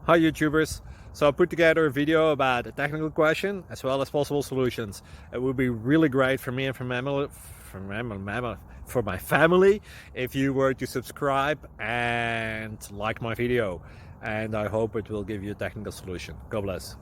Hi YouTubers! So I put together a video about a technical question as well as possible solutions. It would be really great for me and for my family if you were to subscribe and like my video, and I hope it will give you a technical solution. God bless.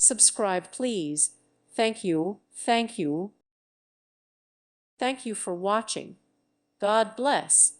Subscribe, please. Thank you. Thank you. Thank you for watching. God bless.